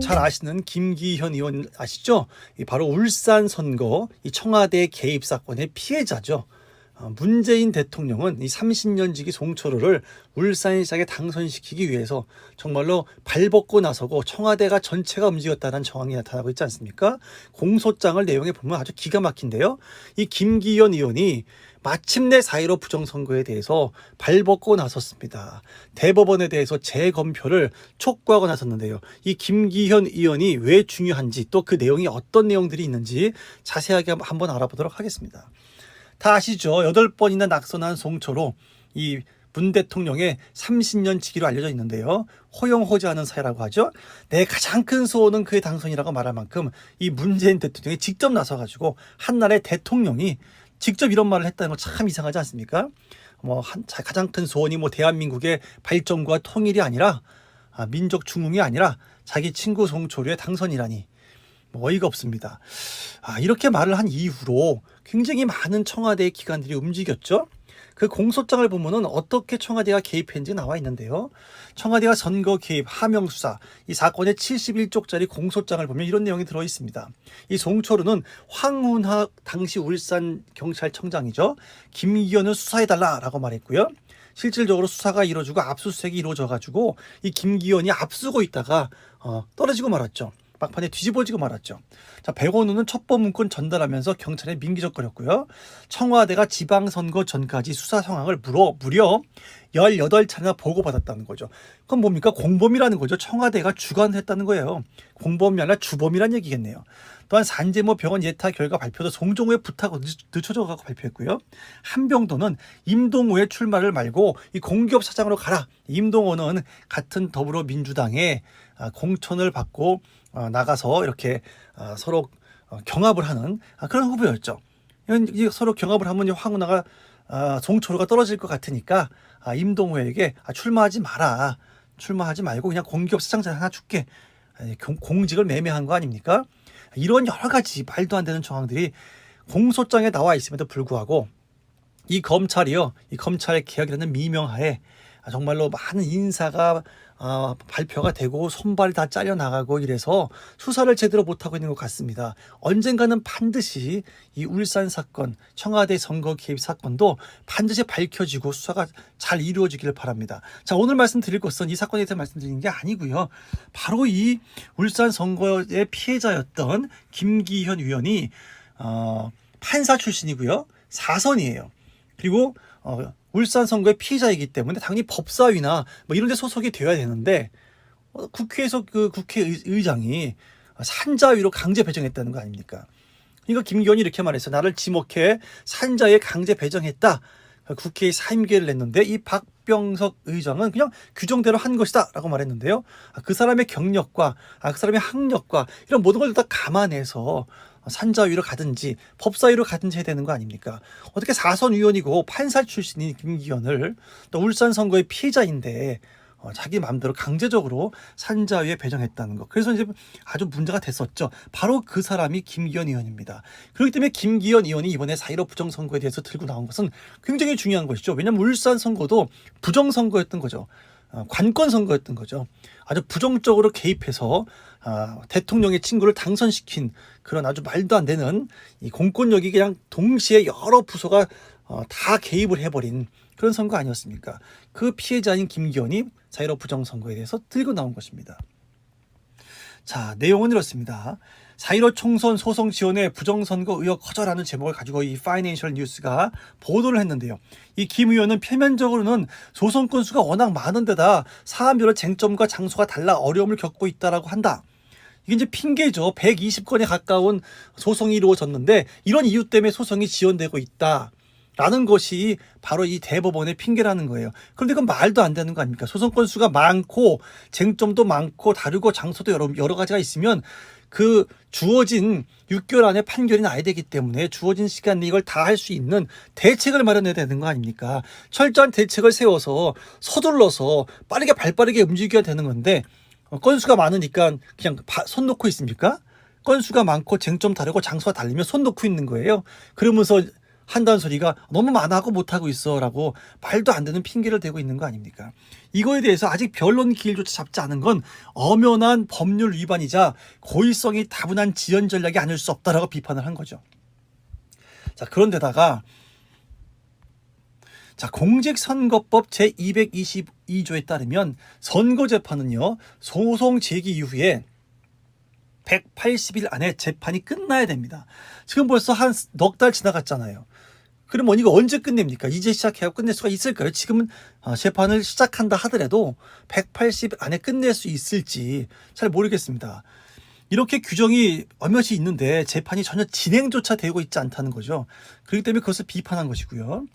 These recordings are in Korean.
잘 아시는 김기현 의원 아시죠? 바로 울산 선거 이 청와대 개입 사건의 피해자죠. 문재인 대통령은 이 30년지기 송철호를 울산시장에 당선시키기 위해서 정말로 발벗고 나서고 청와대가 전체가 움직였다는 정황이 나타나고 있지 않습니까? 공소장을 내용에 보면 아주 기가 막힌데요. 이 김기현 의원이 마침내 4.15 부정선거에 대해서 발벗고 나섰습니다. 대법원에 대해서 재검표를 촉구하고 나섰는데요. 이 김기현 의원이 왜 중요한지 또 그 내용이 어떤 내용들이 있는지 자세하게 한번 알아보도록 하겠습니다. 다 아시죠? 8번이나 낙선한 송철호, 이 문 대통령의 30년 지기로 알려져 있는데요. 호영호재하는 사회라고 하죠. 내 가장 큰 소원은 그의 당선이라고 말할 만큼 이 문재인 대통령이 직접 나서가지고 한나라의 대통령이 직접 이런 말을 했다는 거 참 이상하지 않습니까? 가장 큰 소원이 대한민국의 발전과 통일이 아니라 민족 중흥이 아니라 자기 친구 송철호의 당선이라니 어이가 없습니다. 이렇게 말을 한 이후로 굉장히 많은 청와대의 기관들이 움직였죠. 그 공소장을 보면은 어떻게 청와대가 개입했는지 나와 있는데요. 청와대가 선거 개입, 하명 수사, 이 사건의 71쪽짜리 공소장을 보면 이런 내용이 들어 있습니다. 이 송철호는 황운하 당시 울산 경찰청장이죠. 김기현을 수사해달라라고 말했고요. 실질적으로 수사가 이루어지고 압수수색이 이루어져가지고 이 김기현이 앞서고 있다가 떨어지고 말았죠. 막판에 뒤집어지고 말았죠. 자, 백원우는 첩보문건 전달하면서 경찰에 민기적거렸고요. 청와대가 지방선거 전까지 수사 상황을 무려 18차례나 보고받았다는 거죠. 그건 뭡니까? 공범이라는 거죠. 청와대가 주관했다는 거예요. 공범이 아니라 주범이란 얘기겠네요. 또한 산재모 병원 예타 결과 발표도 송종호의 부탁으로 늦춰져가고 발표했고요. 한병도는 임동호의 출마를 말고 이 공기업 사장으로 가라. 임동호는 같은 더불어민주당의 공천을 받고 나가서 이렇게 서로 경합을 하는 그런 후보였죠. 서로 경합을 하면 황운하가 송철호가 떨어질 것 같으니까 임동호에게 출마하지 마라. 출마하지 말고 그냥 공기업 사장자 하나 줄게. 공직을 매매한 거 아닙니까? 이런 여러 가지 말도 안 되는 정황들이 공소장에 나와 있음에도 불구하고 이 검찰의 개혁이라는 미명하에 정말로 많은 인사가 발표가 되고 손발이 다 잘려나가고 이래서 수사를 제대로 못하고 있는 것 같습니다. 언젠가는 반드시 이 울산 사건, 청와대 선거 개입 사건도 반드시 밝혀지고 수사가 잘 이루어지기를 바랍니다. 자, 오늘 말씀드릴 것은 이 사건에 대해서 말씀드리는 게 아니고요. 바로 이 울산 선거의 피해자였던 김기현 의원이 판사 출신이고요. 4선이에요. 그리고 울산 선거의 피해자이기 때문에 당연히 법사위나 이런 데 소속이 되어야 되는데 국회에서 그 국회의장이 산자위로 강제 배정했다는 거 아닙니까? 그러니까 김기현이 이렇게 말했어요. 나를 지목해 산자위에 강제 배정했다. 국회에 사임계를 냈는데 이 박병석 의장은 그냥 규정대로 한 것이다 라고 말했는데요. 그 사람의 경력과 그 사람의 학력과 이런 모든 걸 다 감안해서 산자위로 가든지 법사위로 가든지 해야 되는 거 아닙니까? 어떻게 4선 의원이고 판사 출신인 김기현을 또 울산 선거의 피해자인데 자기 마음대로 강제적으로 산자위에 배정했다는 거. 그래서 이제 아주 문제가 됐었죠. 바로 그 사람이 김기현 의원입니다. 그렇기 때문에 김기현 의원이 이번에 4.15 부정선거에 대해서 들고 나온 것은 굉장히 중요한 것이죠. 왜냐하면 울산 선거도 부정선거였던 거죠. 관권 선거였던 거죠. 아주 부정적으로 개입해서 대통령의 친구를 당선시킨 그런 아주 말도 안 되는 이 공권력이 그냥 동시에 여러 부서가 다 개입을 해버린 그런 선거 아니었습니까? 그 피해자인 김기현이 4.15 부정선거에 대해서 들고 나온 것입니다. 자, 내용은 이렇습니다. 4.15 총선 소송 지원의 부정선거 의혹 거절하는 제목을 가지고 이 파이낸셜 뉴스가 보도를 했는데요. 이 김 의원은 표면적으로는 소송 건수가 워낙 많은 데다 사안별로 쟁점과 장소가 달라 어려움을 겪고 있다라고 한다. 이게 이제 핑계죠. 120건에 가까운 소송이 이루어졌는데 이런 이유 때문에 소송이 지연되고 있다. 라는 것이 바로 이 대법원의 핑계라는 거예요. 그런데 그건 말도 안 되는 거 아닙니까? 소송 건수가 많고 쟁점도 많고 다르고 장소도 여러 가지가 있으면 그 주어진 6개월 안에 판결이 나야 되기 때문에 주어진 시간 내에 이걸 다 할 수 있는 대책을 마련해야 되는 거 아닙니까? 철저한 대책을 세워서 서둘러서 발빠르게 움직여야 되는 건데 건수가 많으니까 그냥 손 놓고 있습니까? 건수가 많고 쟁점 다르고 장소가 다르면 손 놓고 있는 거예요. 그러면서 한다는 소리가 너무 많아하고 못하고 있어라고 말도 안 되는 핑계를 대고 있는 거 아닙니까? 이거에 대해서 아직 변론 기일조차 잡지 않은 건 엄연한 법률 위반이자 고의성이 다분한 지연 전략이 아닐 수 없다라고 비판을 한 거죠. 자, 그런데다가 공직선거법 제222조에 따르면 선거재판은요, 소송 제기 이후에 180일 안에 재판이 끝나야 됩니다. 지금 벌써 한 넉 달 지나갔잖아요. 그러면 이거 언제 끝냅니까? 이제 시작해서 끝낼 수가 있을까요? 지금은 재판을 시작한다 하더라도 180일 안에 끝낼 수 있을지 잘 모르겠습니다. 이렇게 규정이 엄연히 있는데 재판이 전혀 진행조차 되고 있지 않다는 거죠. 그렇기 때문에 그것을 비판한 것이고요.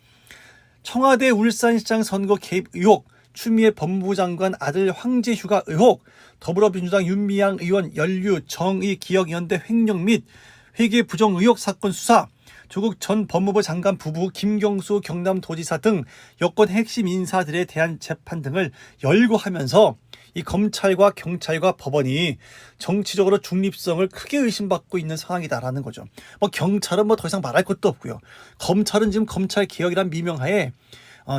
청와대 울산시장 선거 개입 의혹, 추미애 법무부 장관 아들 황제 휴가 의혹, 더불어민주당 윤미향 의원 연루 정의 기억연대 횡령 및 회계 부정 의혹 사건 수사, 조국 전 법무부 장관 부부 김경수 경남도지사 등 여권 핵심 인사들에 대한 재판 등을 열고하면서 이 검찰과 경찰과 법원이 정치적으로 중립성을 크게 의심받고 있는 상황이다라는 거죠. 경찰은 더 이상 말할 것도 없고요. 검찰은 지금 검찰 개혁이란 미명하에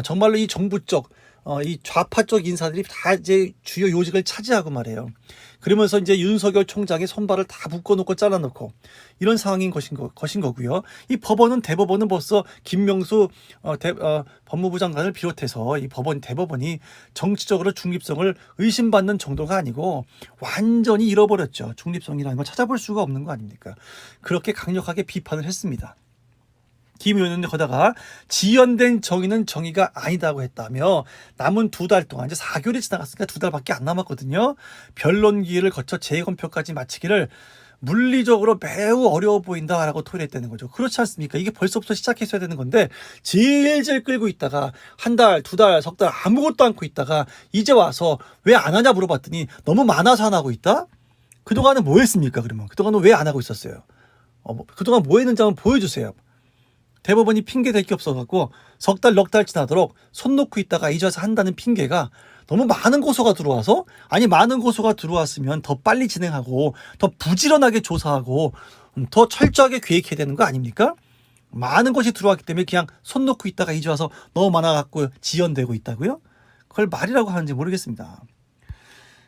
정말로 이 정부 쪽, 이 좌파 쪽 인사들이 다 이제 주요 요직을 차지하고 말이에요. 그러면서 이제 윤석열 총장의 손발을 다 묶어놓고 잘라놓고 이런 상황인 것인 거고요. 이 법원은 대법원은 벌써 김명수 법무부 장관을 비롯해서 이 대법원이 정치적으로 중립성을 의심받는 정도가 아니고 완전히 잃어버렸죠. 중립성이라는 걸 찾아볼 수가 없는 거 아닙니까? 그렇게 강력하게 비판을 했습니다. 김 의원은 거다가 지연된 정의는 정의가 아니다고 했다며 남은 2달 동안 이제 4개월이 지나갔으니까 2달밖에 안 남았거든요. 변론 기일을 거쳐 재검표까지 마치기를 물리적으로 매우 어려워 보인다라고 토론했다는 거죠. 그렇지 않습니까? 이게 벌써부터 시작했어야 되는 건데 질질 끌고 있다가 한 달, 2달, 석 달 아무것도 않고 있다가 이제 와서 왜 안 하냐 물어봤더니 너무 많아서 안 하고 있다? 그동안은 뭐 했습니까? 그러면 그동안은 왜 안 하고 있었어요? 그동안 뭐 했는지 한번 보여주세요. 대법원이 핑계 댈 게 없어갖고 석 달, 넉 달 지나도록 손 놓고 있다가 이제 와서 한다는 핑계가 너무 많은 고소가 들어와서, 아니 많은 고소가 들어왔으면 더 빨리 진행하고 더 부지런하게 조사하고 더 철저하게 계획해야 되는 거 아닙니까? 많은 것이 들어왔기 때문에 그냥 손 놓고 있다가 이제 와서 너무 많아갖고 지연되고 있다고요? 그걸 말이라고 하는지 모르겠습니다.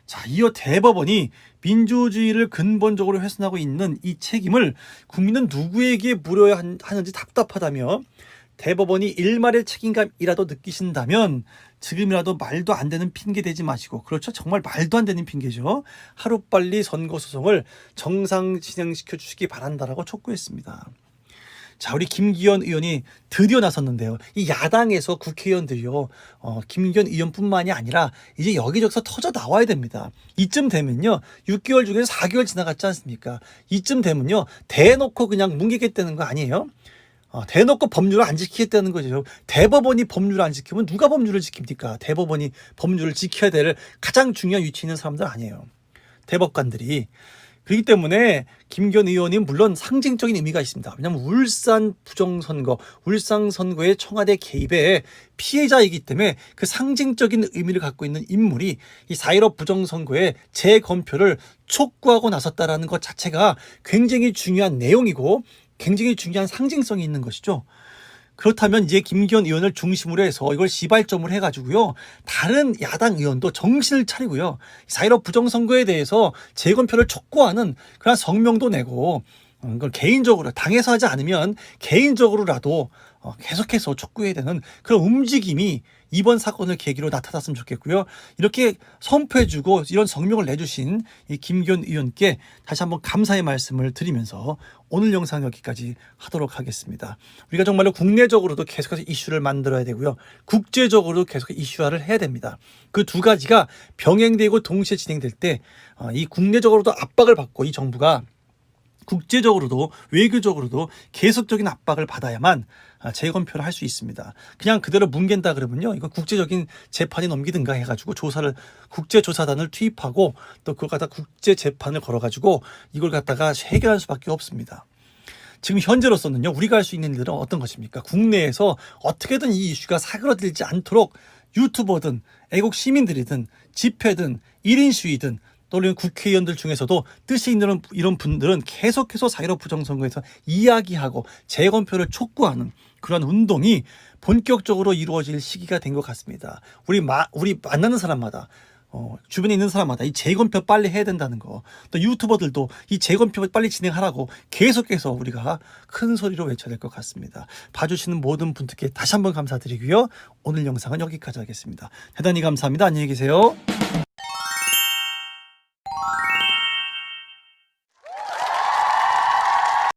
자, 이어 대법원이 민주주의를 근본적으로 훼손하고 있는 이 책임을 국민은 누구에게 물어야 하는지 답답하다며 대법원이 일말의 책임감이라도 느끼신다면 지금이라도 말도 안 되는 핑계 대지 마시고, 그렇죠, 정말 말도 안 되는 핑계죠, 하루빨리 선거소송을 정상 진행시켜 주시기 바란다라고 촉구했습니다. 자, 우리 김기현 의원이 드디어 나섰는데요. 이 야당에서 국회의원들이요, 김기현 의원뿐만이 아니라 이제 여기저기서 터져 나와야 됩니다. 이쯤 되면요, 6개월 중에서 4개월 지나갔지 않습니까? 이쯤 되면요, 대놓고 그냥 뭉개겠다는 거 아니에요? 대놓고 법률을 안 지키겠다는 거죠. 대법원이 법률을 안 지키면 누가 법률을 지킵니까? 대법원이 법률을 지켜야 될 가장 중요한 위치에 있는 사람들 아니에요. 대법관들이. 그렇기 때문에 김기현 의원이 물론 상징적인 의미가 있습니다. 왜냐하면 울산 부정선거, 울산 선거의 청와대 개입의 피해자이기 때문에 그 상징적인 의미를 갖고 있는 인물이 이 4.15 부정선거의 재검표를 촉구하고 나섰다라는 것 자체가 굉장히 중요한 내용이고 굉장히 중요한 상징성이 있는 것이죠. 그렇다면 이제 김기현 의원을 중심으로 해서 이걸 시발점을 해가지고요, 다른 야당 의원도 정신을 차리고요, 4.15 부정선거에 대해서 재검표를 촉구하는 그런 성명도 내고, 그걸 개인적으로 당에서 하지 않으면 개인적으로라도 계속해서 촉구해야 되는 그런 움직임이 이번 사건을 계기로 나타났으면 좋겠고요. 이렇게 선포해주고 이런 성명을 내주신 이 김기현 의원께 다시 한번 감사의 말씀을 드리면서 오늘 영상 여기까지 하도록 하겠습니다. 우리가 정말로 국내적으로도 계속해서 이슈를 만들어야 되고요, 국제적으로도 계속 이슈화를 해야 됩니다. 그 두 가지가 병행되고 동시에 진행될 때 이 국내적으로도 압박을 받고 이 정부가 국제적으로도 외교적으로도 계속적인 압박을 받아야만 재검표를 할 수 있습니다. 그냥 그대로 뭉갠다 그러면요, 이거 국제적인 재판에 넘기든가 해가지고 국제조사단을 투입하고 또 그걸 갖다 국제재판을 걸어가지고 이걸 갖다가 해결할 수밖에 없습니다. 지금 현재로서는요, 우리가 할 수 있는 일은 어떤 것입니까? 국내에서 어떻게든 이 이슈가 사그러들지 않도록 유튜버든 애국 시민들이든 집회든 1인 시위든 또는 국회의원들 중에서도 뜻이 있는 이런 분들은 계속해서 4.15 부정선거에서 이야기하고 재검표를 촉구하는 그런 운동이 본격적으로 이루어질 시기가 된 것 같습니다. 우리 만나는 사람마다 주변에 있는 사람마다 이 재검표 빨리 해야 된다는 거, 또 유튜버들도 이 재검표 빨리 진행하라고 계속해서 우리가 큰 소리로 외쳐야 될 것 같습니다. 봐주시는 모든 분들께 다시 한번 감사드리고요. 오늘 영상은 여기까지 하겠습니다. 대단히 감사합니다. 안녕히 계세요.